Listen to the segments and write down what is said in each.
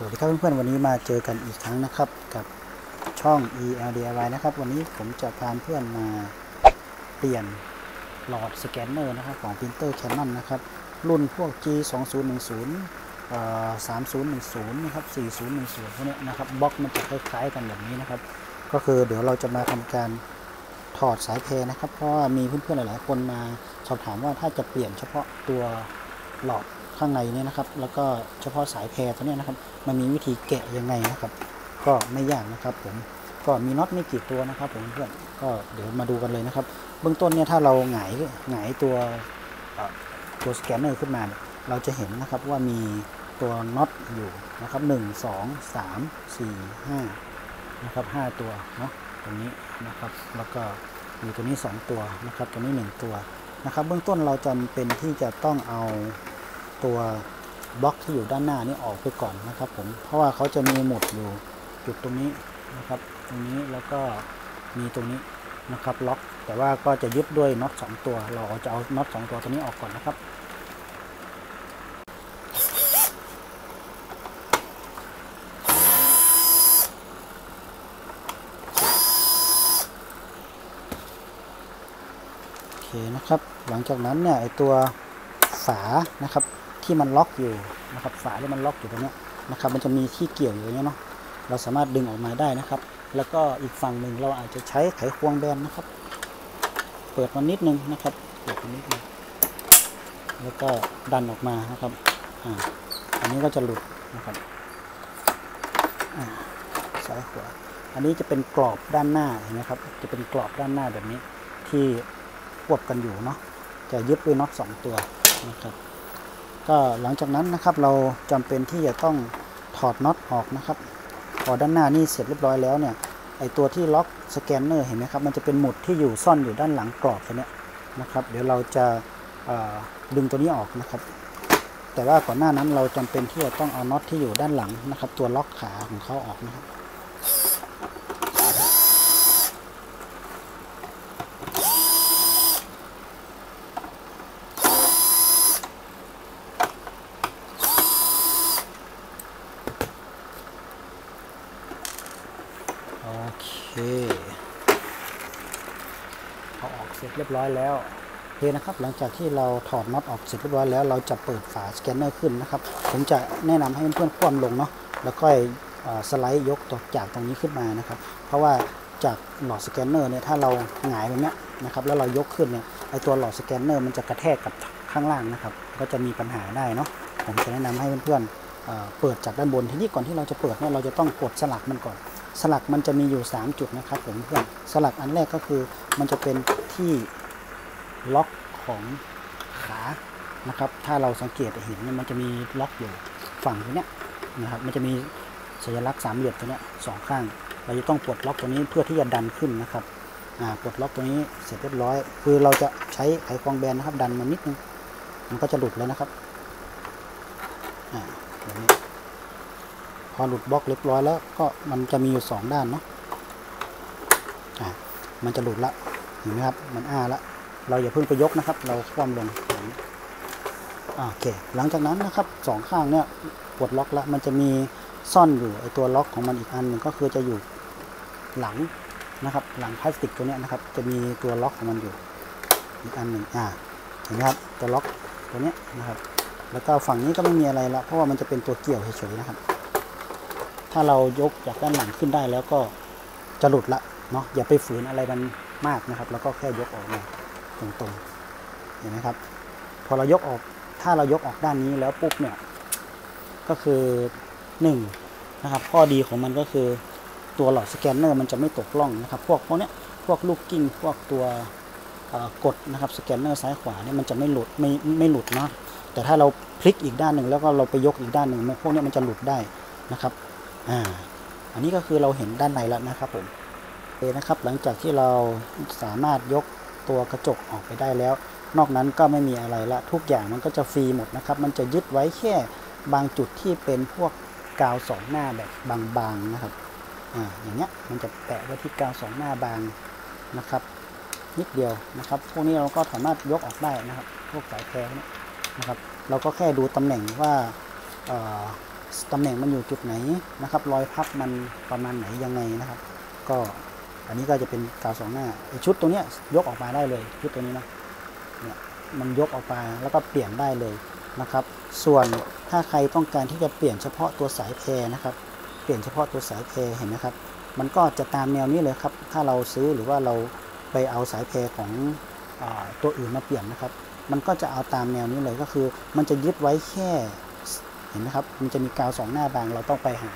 สวัสดีครับเพื่อนๆวันนี้มาเจอกันอีกครั้งนะครับกับช่อง ELDIY นะครับวันนี้ผมจะพาเพื่อนมาเปลี่ยนหลอดสแกนเนอร์นะครับของปรินเตอร์ Canon นะครับรุ่นพวก G2010 3010นะครับ4010พวกนี้นะครับบล็อกมันจะคล้ายๆกันแบบนี้นะครับก็คือเดี๋ยวเราจะมาทำการถอดสายแพรนะครับเพราะว่ามีเพื่อนๆหลายๆคนมาสอบถามว่าถ้าจะเปลี่ยนเฉพาะตัวหลอดข้างในเนี่ยนะครับแล้วก็เฉพาะสายแพรตัวนี้นะครับมันมีวิธีแกะยังไงนะครับก็ไม่ยากนะครับผมก็มีน็อตไม่กี่ตัวนะครับผมเพื่อนก็เดี๋ยวมาดูกันเลยนะครับเบื้องต้นเนี่ยถ้าเราหงายตัวสแกนเนอร์ขึ้นมาเราจะเห็นนะครับว่ามีตัวน็อตอยู่นะครับ1 2 3 4 5นะครับ5ตัวเนาะตรงนี้นะครับแล้วก็มีตัวนี้2ตัวนะครับตัวนี้1ตัวนะครับเบื้องต้นเราจำเป็นที่จะต้องเอาตัวบล็อกที่อยู่ด้านหน้านี้ออกไปก่อนนะครับผมเพราะว่าเขาจะมีหมุดอยู่จุดตรงนี้นะครับตรงนี้แล้วก็มีตรงนี้นะครับล็อกแต่ว่าก็จะยึดด้วยน็อต2ตัวเราจะเอาน็อต2ตัวตัวนี้ออกก่อนนะครับโอเคนะครับหลังจากนั้นเนี่ยไอตัวฝานะครับที่มันล็อกอยู่นะครับฝาที่มันล็อกอยู่ตรงนี้นะครับมันจะมีที่เกี่ยวอยู่เนี้ยเนาะเราสามารถดึงออกมาได้นะครับแล้วก็อีกฝั่งหนึ่งเราอาจจะใช้ไขควงแบนนะครับเปิดมันนิดนึงนะครับเปิดมันนิดนึงแล้วก็ดันออกมานะครับอันนี้ก็จะหลุดนะครับซ้ายขวาอันนี้จะเป็นกรอบด้านหน้าเห็นไหมครับจะเป็นกรอบด้านหน้าแบบนี้ที่ควบกันอยู่เนาะจะยึดด้วยน็อต2ตัวนะครับก็หลังจากนั้นนะครับเราจำเป็นที่จะต้องถอดน็อตออกนะครับพอด้านหน้านี่เสร็จเรียบร้อยแล้วเนี่ยไอตัวที่ล็อกสแกนเนอร์เห็นไหมครับมันจะเป็นหมุดที่อยู่ซ่อนอยู่ด้านหลังกรอบตัวนี้นะครับเดี๋ยวเราจะดึงตัวนี้ออกนะครับแต่ว่าก่อนหน้านั้นเราจำเป็นที่จะต้องเอาน็อตที่อยู่ด้านหลังนะครับตัวล็อกขาของเขาออกนะครับโอเคเอาออกเสร็จเรียบร้อยแล้วโอเคนะครับหลังจากที่เราถอดน็อตออกเสร็จเรียบร้อยแล้วเราจะเปิดฝาสแกนเนอร์ขึ้นนะครับผมจะแนะนำให้เพื่อนๆคว่ำลงเนาะแล้วก็สไลด์ยกตัวจากตรงนี้ขึ้นมานะครับเพราะว่าจากหลอดสแกนเนอร์เนี่ยถ้าเราหงายแบบนี้นะครับแล้วเรายกขึ้นเนี่ยไอตัวหลอดสแกนเนอร์มันจะกระแทกกับข้างล่างนะครับก็จะมีปัญหาได้เนาะผมจะแนะนำให้เพื่อนๆเปิดจากด้านบนทีนี้ก่อนที่เราจะเปิดเนี่ยเราจะต้องกดสลักมันก่อนสลักมันจะมีอยู่3จุดนะครับผมเพื่อนสลักอันแรกก็คือมันจะเป็นที่ล็อกของขานะครับถ้าเราสังเกตเห็นมันจะมีล็อกอยู่ฝั่งตรงนี้นะครับมันจะมีสัญลักษณ์3เหลี่ยมตัวนี้2ข้างเราจะต้องปลดล็อกตัวนี้เพื่อที่จะดันขึ้นนะครับปลดล็อกตัวนี้เสร็จเรียบร้อยคือเราจะใช้ไขควงแบนนะครับดันมันนิดนึงมันก็จะหลุดแล้วนะครับแบบนี้พอหลุดบล็อกเรียบร้อยแล้วก็มันจะมีอยู่2ด้านเนาะมันจะหลุดละเห็นไหมครับมันละเราอย่าเพิ่งไปยกนะครับเราคว่ำลงโอเคหลังจากนั้นนะครับ2ข้างเนี่ยปลดล็อกแล้วมันจะมีซ่อนอยู่ไอตัวล็อกของมันอีกอันหนึ่งก็คือจะอยู่หลังนะครับหลังพลาสติกตัวนี้นะครับจะมีตัวล็อกของมันอยู่อีกอันหนึ่งเห็นไหมครับตัวล็อกตัวนี้นะครับแล้วก็ฝั่งนี้ก็ไม่มีอะไรละเพราะว่ามันจะเป็นตัวเกี่ยวเฉยๆนะครับถ้าเรายกจากด้านหลังขึ้นได้แล้วก็จะหลุดละเนาะอย่าไปฝืนอะไรมันมากนะครับแล้วก็แค่ยกออกมาตรงๆเห็นไหมครับพอเรายกออกถ้าเรายกออกด้านนี้แล้วปุ๊บเนี่ยก็คือ1นะครับข้อดีของมันก็คือตัวหลอดสแกนเนอร์มันจะไม่ตกล่องนะครับพวกนี้พวกลูกกิ้งพวกตัวกดนะครับสแกนเนอร์ซ้ายขวาเนี่ยมันจะไม่หลุดไม่หลุดเนาะแต่ถ้าเราพลิกอีกด้านหนึ่งแล้วก็เราไปยกอีกด้านหนึ่งพวกนี้มันจะหลุดได้นะครับอันนี้ก็คือเราเห็นด้านในแล้วนะครับผมนะครับหลังจากที่เราสามารถยกตัวกระจกออกไปได้แล้วนอกนั้นก็ไม่มีอะไรละทุกอย่างมันก็จะฟรีหมดนะครับมันจะยึดไว้แค่บางจุดที่เป็นพวกกาว2หน้าแบบบางๆนะครับอย่างเงี้ยมันจะแปะไว้ที่กาว2หน้าบางนะครับนิดเดียวนะครับพวกนี้เราก็สามารถยกออกได้นะครับพวกสายแพรนะครับเราก็แค่ดูตำแหน่งว่า ตำแหน่งมันอยู่จุดไหนนะครับรอยพับมันประมาณไหนยังไงนะครับก็อันนี้ก็จะเป็นกาวสองหน้าชุดตัวเนี้ยยกออกมาได้เลยชุดตัวนี้นะเนี่ยมันยกออกมาแล้วก็เปลี่ยนได้เลยนะครับส่วนถ้าใครต้องการที่จะเปลี่ยนเฉพาะตัวสายแพรนะครับเปลี่ยนเฉพาะตัวสายแพรเห็นไหมครับมันก็จะตามแนวนี้เลยครับถ้าเราซื้อหรือว่าเราไปเอาสายแพรของตัวอื่นมาเปลี่ยนนะครับมันก็จะเอาตามแนวนี้เลยก็คือมันจะยึดไว้แค่เห็นไหมครับมันจะมีกาวสองหน้าบางเราต้องไปหา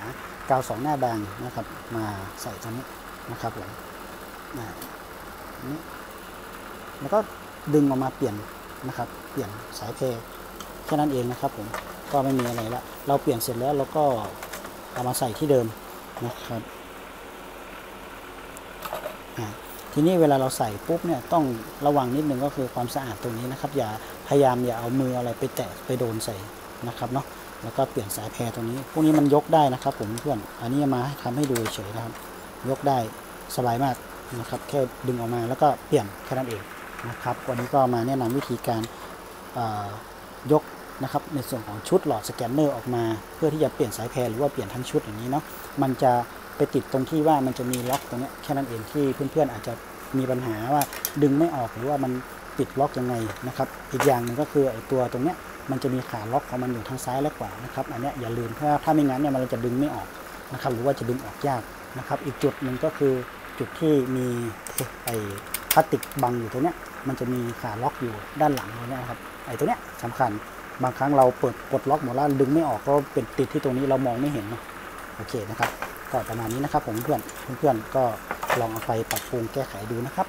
กาวสองหน้าบางนะครับมาใส่ตรงนี้นะครับผมนี่แล้วก็ดึงออกมาเปลี่ยนนะครับเปลี่ยนสายแพรแค่นั้นเองนะครับผมก็ไม่มีอะไรละเราเปลี่ยนเสร็จแล้วเราก็เอามาใส่ที่เดิมนะครับทีนี้เวลาเราใส่ปุ๊บเนี่ยต้องระวังนิดนึงก็คือความสะอาดตรงนี้นะครับพยายามอย่าเอามืออะไรไปแตะไปโดนใส่นะครับเนาะแล้วก็เปลี่ยนสายแพรตรงนี้พวกนี้มันยกได้นะครับผมเพื่อนอันนี้มาทำให้ดูเฉยนะครับยกได้สบายมากนะครับแค่ดึงออกมาแล้วก็เปลี่ยนแค่นั้นเองนะครับวันนี้ก็มาแนะนำวิธีการยกนะครับในส่วนของชุดหลอดสแกนเนอร์ออกมาเพื่อที่จะเปลี่ยนสายแพรหรือว่าเปลี่ยนทั้งชุดอย่างนี้เนาะมันจะไปติดตรงที่ว่ามันจะมีล็อกตรงนี้แค่นั้นเองที่เพื่อนๆอาจจะมีปัญหาว่าดึงไม่ออกหรือว่ามันติดล็อกยังไงนะครับอีกอย่างหนึ่งก็คือไอ้ตัวตรงเนี้ยมันจะมีขาล็อกของมันอยู่ทางซ้ายและขวานะครับอันนี้อย่าลืมเพราะถ้าไม่งั้นเนี่ยมันจะดึงไม่ออกนะครับหรือว่าจะดึงออกยากนะครับอีกจุดหนึ่งก็คือจุดที่มีไอ้พลาสติกบังอยู่ตรงเนี้ยมันจะมีขาล็อกอยู่ด้านหลังเราเนี่ยครับไอ้ตัวเนี้ยสำคัญบางครั้งเราเปิดกดล็อกหมดแล้วดึงไม่ออกก็เป็นติดที่ตรงนี้เรามองไม่เห็นเนาะโอเคนะครับก็ประมาณนี้นะครับผมเพื่อนก็ลองเอาไปปรับปรุงแก้ไขดูนะครับ